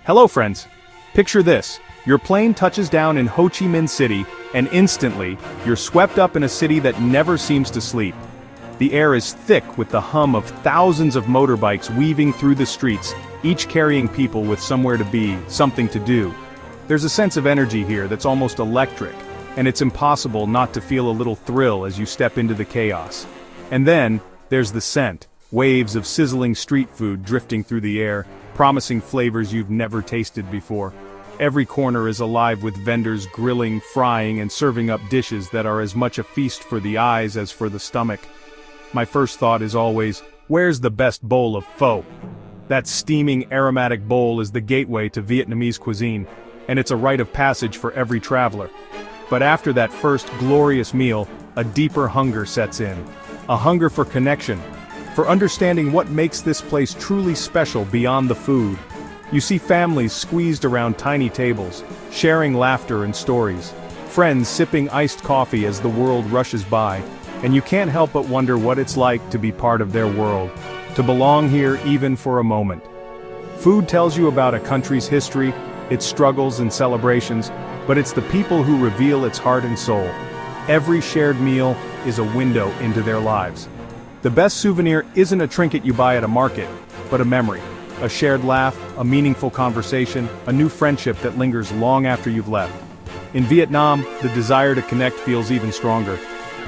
Hello friends. Picture this. Your plane touches down in Ho Chi Minh City, and instantly, you're swept up in a city that never seems to sleep. The air is thick with the hum of thousands of motorbikes weaving through the streets, each carrying people with somewhere to be, something to do. There's a sense of energy here that's almost electric, and it's impossible not to feel a little thrill as you step into the chaos. And then, there's the scent, waves of sizzling street food drifting through the air, promising flavors you've never tasted before. Every corner is alive with vendors grilling, frying, and serving up dishes that are as much a feast for the eyes as for the stomach. My first thought is always, where's the best bowl of pho? That steaming, aromatic bowl is the gateway to Vietnamese cuisine, and it's a rite of passage for every traveler. But after that first glorious meal, a deeper hunger sets in. A hunger for connection, for understanding what makes this place truly special beyond the food. You see families squeezed around tiny tables, sharing laughter and stories, friends sipping iced coffee as the world rushes by, and you can't help but wonder what it's like to be part of their world, to belong here even for a moment. Food tells you about a country's history, its struggles and celebrations, but it's the people who reveal its heart and soul. Every shared meal is a window into their lives. The best souvenir isn't a trinket you buy at a market, but a memory. A shared laugh, a meaningful conversation, a new friendship that lingers long after you've left. In Vietnam, the desire to connect feels even stronger.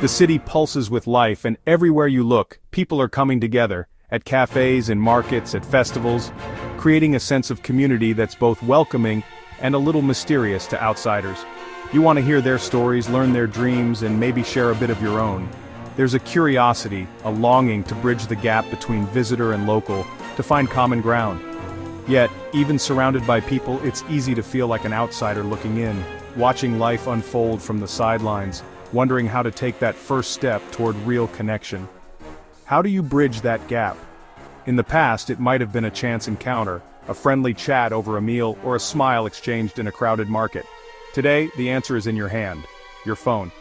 The city pulses with life, and everywhere you look, people are coming together, at cafes and markets, at festivals, creating a sense of community that's both welcoming and a little mysterious to outsiders. You want to hear their stories, learn their dreams, and maybe share a bit of your own. There's a curiosity, a longing to bridge the gap between visitor and local, to find common ground. Yet, even surrounded by people, it's easy to feel like an outsider looking in, watching life unfold from the sidelines, wondering how to take that first step toward real connection. How do you bridge that gap? In the past, it might have been a chance encounter, a friendly chat over a meal, or a smile exchanged in a crowded market. Today, the answer is in your hand, your phone.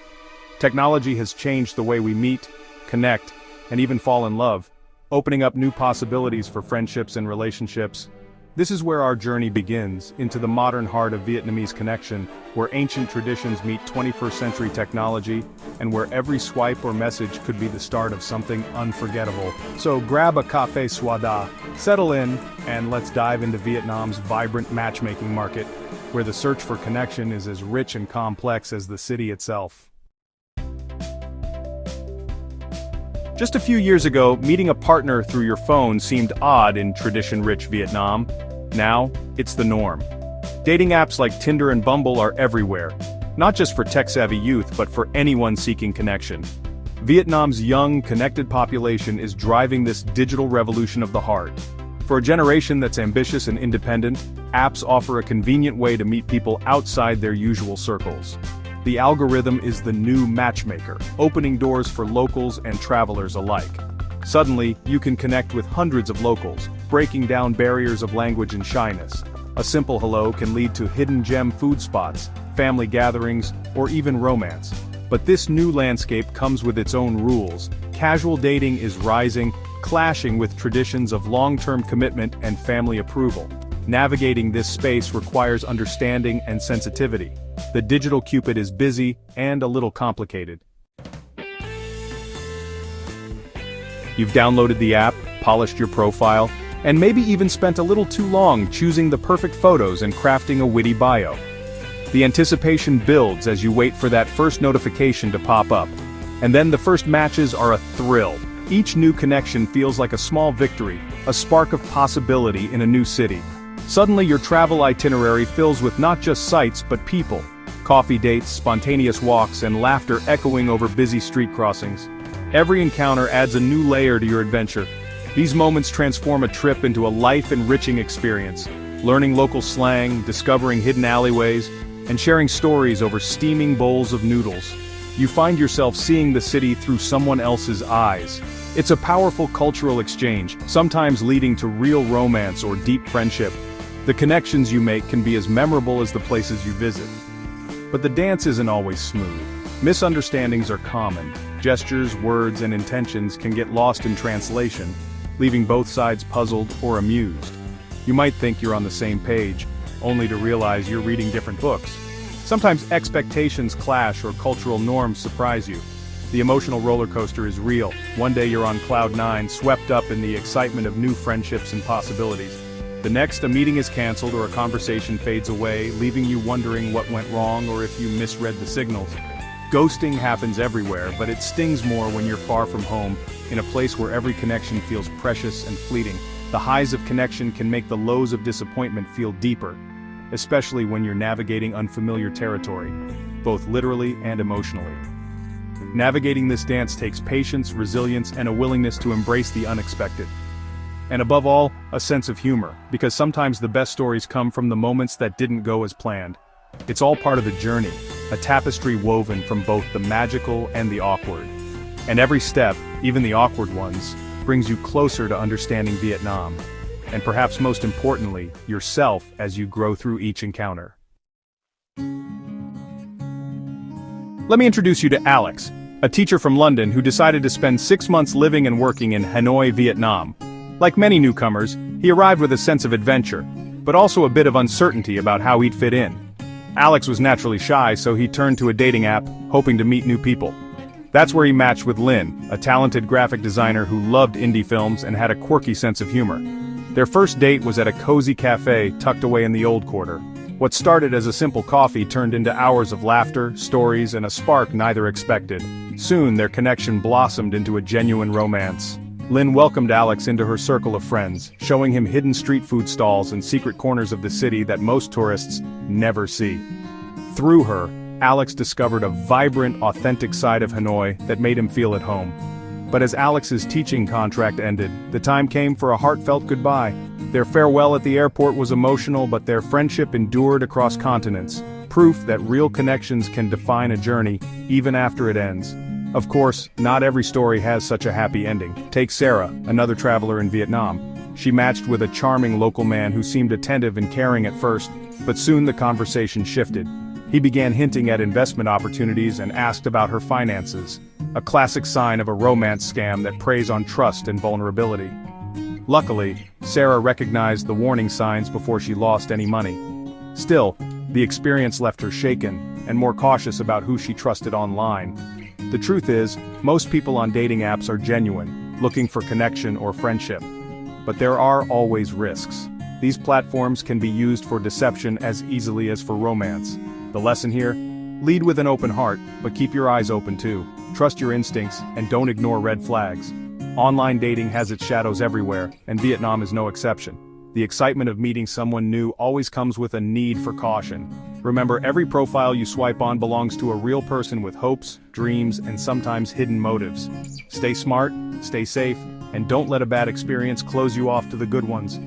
Technology has changed the way we meet, connect, and even fall in love, opening up new possibilities for friendships and relationships. This is where our journey begins, into the modern heart of Vietnamese connection, where ancient traditions meet 21st century technology, and where every swipe or message could be the start of something unforgettable. So grab a café soda, settle in, and let's dive into Vietnam's vibrant matchmaking market, where the search for connection is as rich and complex as the city itself. Just a few years ago, meeting a partner through your phone seemed odd in tradition-rich Vietnam. Now, it's the norm. Dating apps like Tinder and Bumble are everywhere, not just for tech-savvy youth but for anyone seeking connection. Vietnam's young, connected population is driving this digital revolution of the heart. For a generation that's ambitious and independent, apps offer a convenient way to meet people outside their usual circles. The algorithm is the new matchmaker, opening doors for locals and travelers alike. Suddenly, you can connect with hundreds of locals, breaking down barriers of language and shyness. A simple hello can lead to hidden gem food spots, family gatherings, or even romance. But this new landscape comes with its own rules. Casual dating is rising, clashing with traditions of long-term commitment and family approval. Navigating this space requires understanding and sensitivity. The digital Cupid is busy and a little complicated. You've downloaded the app, polished your profile, and maybe even spent a little too long choosing the perfect photos and crafting a witty bio. The anticipation builds as you wait for that first notification to pop up. And then the first matches are a thrill. Each new connection feels like a small victory, a spark of possibility in a new city. Suddenly your travel itinerary fills with not just sights but people. Coffee dates, spontaneous walks, and laughter echoing over busy street crossings. Every encounter adds a new layer to your adventure. These moments transform a trip into a life-enriching experience, learning local slang, discovering hidden alleyways, and sharing stories over steaming bowls of noodles. You find yourself seeing the city through someone else's eyes. It's a powerful cultural exchange, sometimes leading to real romance or deep friendship. The connections you make can be as memorable as the places you visit. But the dance isn't always smooth. Misunderstandings are common. Gestures, words, and intentions can get lost in translation, leaving both sides puzzled or amused. You might think you're on the same page, only to realize you're reading different books. Sometimes expectations clash or cultural norms surprise you. The emotional roller coaster is real. One day you're on cloud nine, swept up in the excitement of new friendships and possibilities. The next, a meeting is canceled or a conversation fades away, leaving you wondering what went wrong or if you misread the signals. Ghosting happens everywhere, but it stings more when you're far from home, in a place where every connection feels precious and fleeting. The highs of connection can make the lows of disappointment feel deeper, especially when you're navigating unfamiliar territory, both literally and emotionally. Navigating this dance takes patience, resilience, and a willingness to embrace the unexpected. And above all, a sense of humor, because sometimes the best stories come from the moments that didn't go as planned. It's all part of the journey, a tapestry woven from both the magical and the awkward. And every step, even the awkward ones, brings you closer to understanding Vietnam. And perhaps most importantly, yourself as you grow through each encounter. Let me introduce you to Alex, a teacher from London who decided to spend 6 months living and working in Hanoi, Vietnam. Like many newcomers, he arrived with a sense of adventure, but also a bit of uncertainty about how he'd fit in. Alex was naturally shy, so he turned to a dating app, hoping to meet new people. That's where he matched with Lynn, a talented graphic designer who loved indie films and had a quirky sense of humor. Their first date was at a cozy cafe tucked away in the Old Quarter. What started as a simple coffee turned into hours of laughter, stories, and a spark neither expected. Soon, their connection blossomed into a genuine romance. Lynn welcomed Alex into her circle of friends, showing him hidden street food stalls and secret corners of the city that most tourists never see. Through her, Alex discovered a vibrant, authentic side of Hanoi that made him feel at home. But as Alex's teaching contract ended, the time came for a heartfelt goodbye. Their farewell at the airport was emotional, but their friendship endured across continents, proof that real connections can define a journey, even after it ends. Of course, not every story has such a happy ending. Take Sarah, another traveler in Vietnam. She matched with a charming local man who seemed attentive and caring at first, but soon the conversation shifted. He began hinting at investment opportunities and asked about her finances, a classic sign of a romance scam that preys on trust and vulnerability. Luckily, Sarah recognized the warning signs before she lost any money. Still, the experience left her shaken, and more cautious about who she trusted online. The truth is, most people on dating apps are genuine, looking for connection or friendship. But there are always risks. These platforms can be used for deception as easily as for romance. The lesson here? Lead with an open heart, but keep your eyes open too. Trust your instincts, and don't ignore red flags. Online dating has its shadows everywhere, and Vietnam is no exception. The excitement of meeting someone new always comes with a need for caution. Remember, every profile you swipe on belongs to a real person with hopes, dreams, and sometimes hidden motives. Stay smart, stay safe, and don't let a bad experience close you off to the good ones.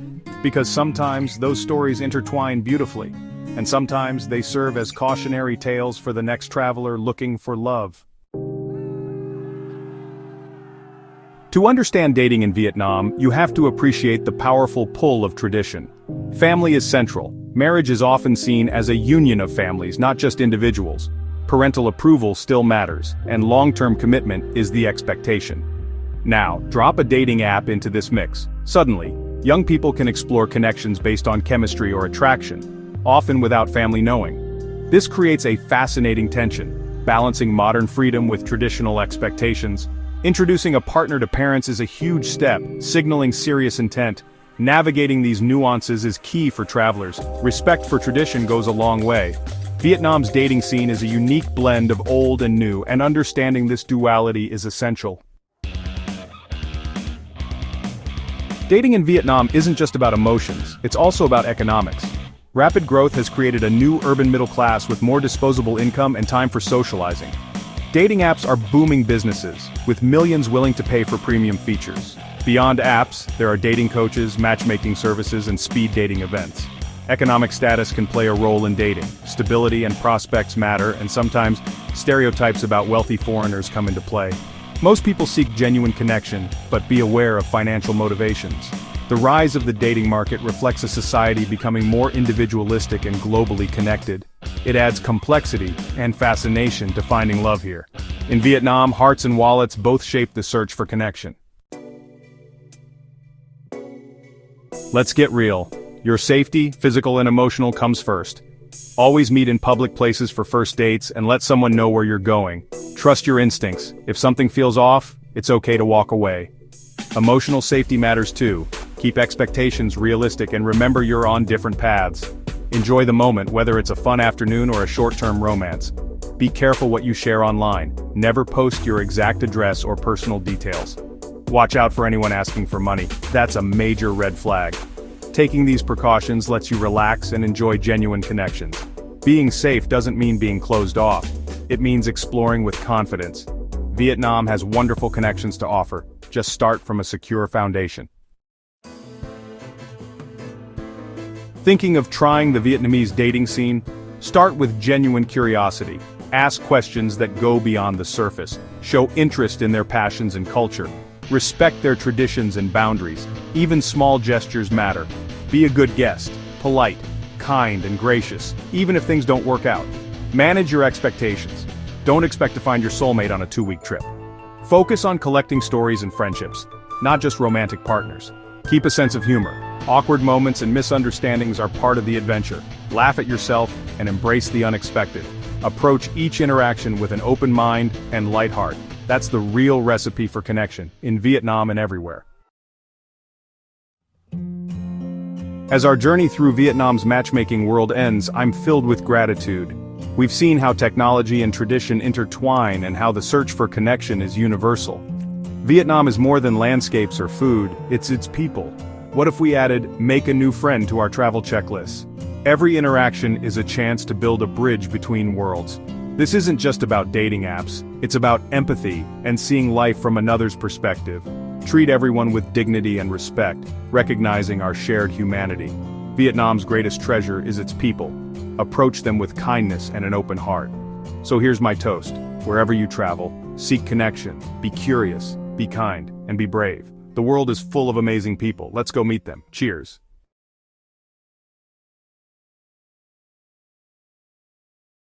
Because sometimes those stories intertwine beautifully, and sometimes they serve as cautionary tales for the next traveler looking for love. To understand dating in Vietnam, you have to appreciate the powerful pull of tradition. Family is central. Marriage is often seen as a union of families, not just individuals. Parental approval still matters, and long-term commitment is the expectation. Now, drop a dating app into this mix. Suddenly, young people can explore connections based on chemistry or attraction, often without family knowing. This creates a fascinating tension, balancing modern freedom with traditional expectations. Introducing a partner to parents is a huge step, signaling serious intent. Navigating these nuances is key for travelers. Respect for tradition goes a long way. Vietnam's dating scene is a unique blend of old and new, and understanding this duality is essential. Dating in Vietnam isn't just about emotions, it's also about economics. Rapid growth has created a new urban middle class with more disposable income and time for socializing. Dating apps are booming businesses, with millions willing to pay for premium features. Beyond apps, there are dating coaches, matchmaking services, and speed dating events. Economic status can play a role in dating. Stability and prospects matter, and sometimes stereotypes about wealthy foreigners come into play. Most people seek genuine connection, but be aware of financial motivations. The rise of the dating market reflects a society becoming more individualistic and globally connected. It adds complexity and fascination to finding love here. In Vietnam, hearts and wallets both shape the search for connection. Let's get real. Your safety, physical and emotional, comes first. Always meet in public places for first dates and let someone know where you're going. Trust your instincts. If something feels off, it's okay to walk away. Emotional safety matters too. Keep expectations realistic and remember you're on different paths. Enjoy the moment, whether it's a fun afternoon or a short-term romance. Be careful what you share online. Never post your exact address or personal details. Watch out for anyone asking for money. That's a major red flag. Taking these precautions lets you relax and enjoy genuine connections. Being safe doesn't mean being closed off. It means exploring with confidence. Vietnam has wonderful connections to offer. Just start from a secure foundation. Thinking of trying the Vietnamese dating scene? Start with genuine curiosity. Ask questions that go beyond the surface. Show interest in their passions and culture. Respect their traditions and boundaries. Even small gestures matter. Be a good guest, polite, kind, and gracious, even if things don't work out. Manage your expectations. Don't expect to find your soulmate on a 2-week trip. Focus on collecting stories and friendships, not just romantic partners. Keep a sense of humor. Awkward moments and misunderstandings are part of the adventure. Laugh at yourself and embrace the unexpected. Approach each interaction with an open mind and light heart. That's the real recipe for connection, in Vietnam and everywhere. As our journey through Vietnam's matchmaking world ends, I'm filled with gratitude. We've seen how technology and tradition intertwine and how the search for connection is universal. Vietnam is more than landscapes or food, it's its people. What if we added "make a new friend" to our travel checklist? Every interaction is a chance to build a bridge between worlds. This isn't just about dating apps, it's about empathy and seeing life from another's perspective. Treat everyone with dignity and respect, recognizing our shared humanity. Vietnam's greatest treasure is its people. Approach them with kindness and an open heart. So here's my toast. Wherever you travel, seek connection, be curious, be kind, and be brave. The world is full of amazing people. Let's go meet them. Cheers.